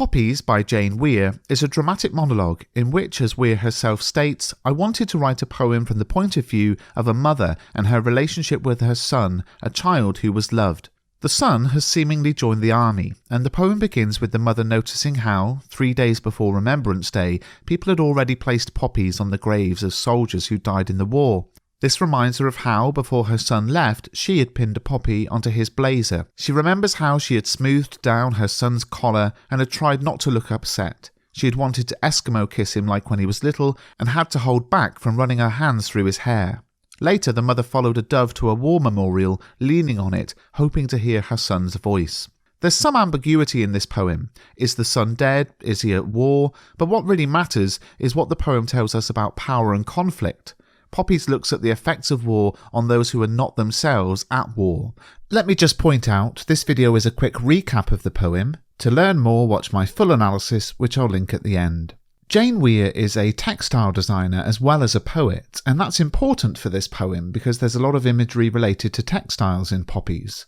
Poppies by Jane Weir is a dramatic monologue in which, as Weir herself states, I wanted to write a poem from the point of view of a mother and her relationship with her son, a child who was loved. The son has seemingly joined the army, and the poem begins with the mother noticing how, 3 days before Remembrance Day, people had already placed poppies on the graves of soldiers who died in the war. This reminds her of how, before her son left, she had pinned a poppy onto his blazer. She remembers how she had smoothed down her son's collar and had tried not to look upset. She had wanted to Eskimo kiss him like when he was little and had to hold back from running her hands through his hair. Later, the mother followed a dove to a war memorial, leaning on it, hoping to hear her son's voice. There's some ambiguity in this poem. Is the son dead? Is he at war? But what really matters is what the poem tells us about power and conflict. Poppies looks at the effects of war on those who are not themselves at war. Let me just point out, this video is a quick recap of the poem. To learn more, watch my full analysis, which I'll link at the end. Jane Weir is a textile designer as well as a poet, and that's important for this poem because there's a lot of imagery related to textiles in Poppies.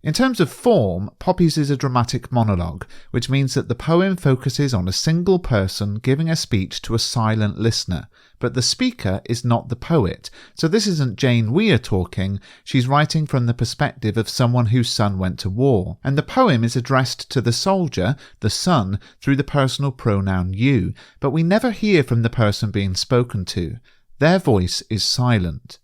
In terms of form, Poppies is a dramatic monologue, which means that the poem focuses on a single person giving a speech to a silent listener, but the speaker is not the poet, so this isn't Jane Weir talking, she's writing from the perspective of someone whose son went to war, and the poem is addressed to the soldier, the son, through the personal pronoun you, but we never hear from the person being spoken to. Their voice is silent.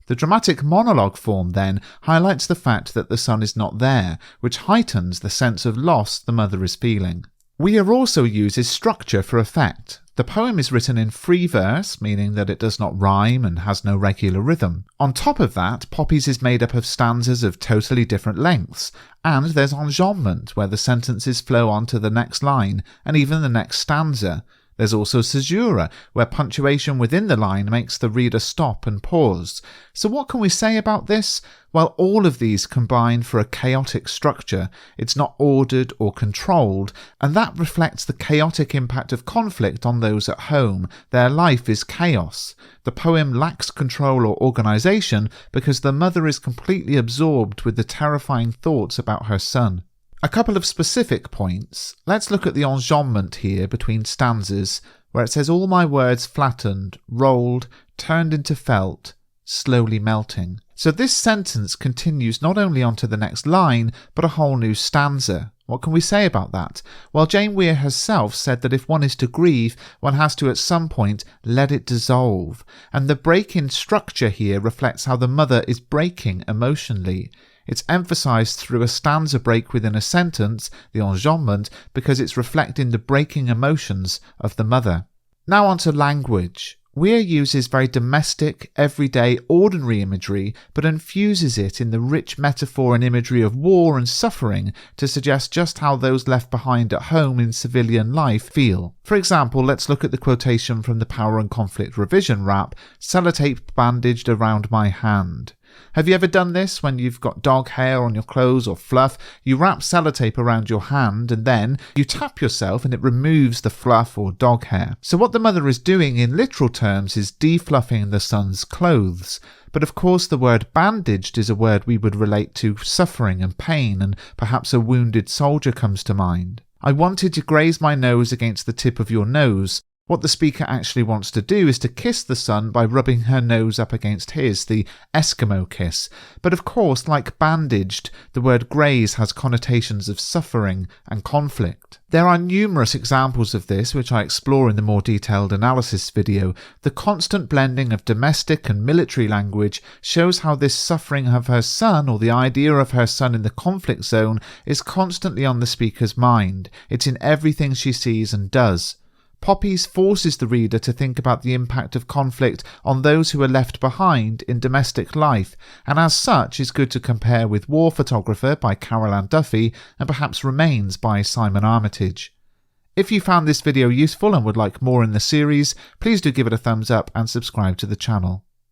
The dramatic monologue form then highlights the fact that the son is not there, which heightens the sense of loss the mother is feeling. Weir also uses structure for effect. The poem is written in free verse, meaning that it does not rhyme and has no regular rhythm. On top of that, Poppies is made up of stanzas of totally different lengths, and there's enjambment where the sentences flow on to the next line and even the next stanza. There's also caesura, where punctuation within the line makes the reader stop and pause. So what can we say about this? Well, all of these combine for a chaotic structure. It's not ordered or controlled, and that reflects the chaotic impact of conflict on those at home. Their life is chaos. The poem lacks control or organisation because the mother is completely absorbed with the terrifying thoughts about her son. A couple of specific points. Let's look at the enjambment here between stanzas, where it says all my words flattened, rolled, turned into felt, slowly melting. So this sentence continues not only onto the next line, but a whole new stanza. What can we say about that? Well, Jane Weir herself said that if one is to grieve, one has to at some point let it dissolve. And the break in structure here reflects how the mother is breaking emotionally. It's emphasised through a stanza break within a sentence, the enjambment, because it's reflecting the breaking emotions of the mother. Now on to language. Weir uses very domestic, everyday, ordinary imagery, but infuses it in the rich metaphor and imagery of war and suffering to suggest just how those left behind at home in civilian life feel. For example, let's look at the quotation from the Power and Conflict revision rap, sellotape bandaged around my hand. Have you ever done this when you've got dog hair on your clothes or fluff? You wrap sellotape around your hand and then you tap yourself and it removes the fluff or dog hair. So what the mother is doing in literal terms is defluffing the son's clothes. But of course the word bandaged is a word we would relate to suffering and pain, and perhaps a wounded soldier comes to mind. I wanted to graze my nose against the tip of your nose. What the speaker actually wants to do is to kiss the son by rubbing her nose up against his, the Eskimo kiss. But of course, like bandaged, the word graze has connotations of suffering and conflict. There are numerous examples of this, which I explore in the more detailed analysis video. The constant blending of domestic and military language shows how this suffering of her son, or the idea of her son in the conflict zone, is constantly on the speaker's mind. It's in everything she sees and does. Poppies forces the reader to think about the impact of conflict on those who are left behind in domestic life, and as such is good to compare with War Photographer by Carol Ann Duffy and perhaps Remains by Simon Armitage. If you found this video useful and would like more in the series, please do give it a thumbs up and subscribe to the channel.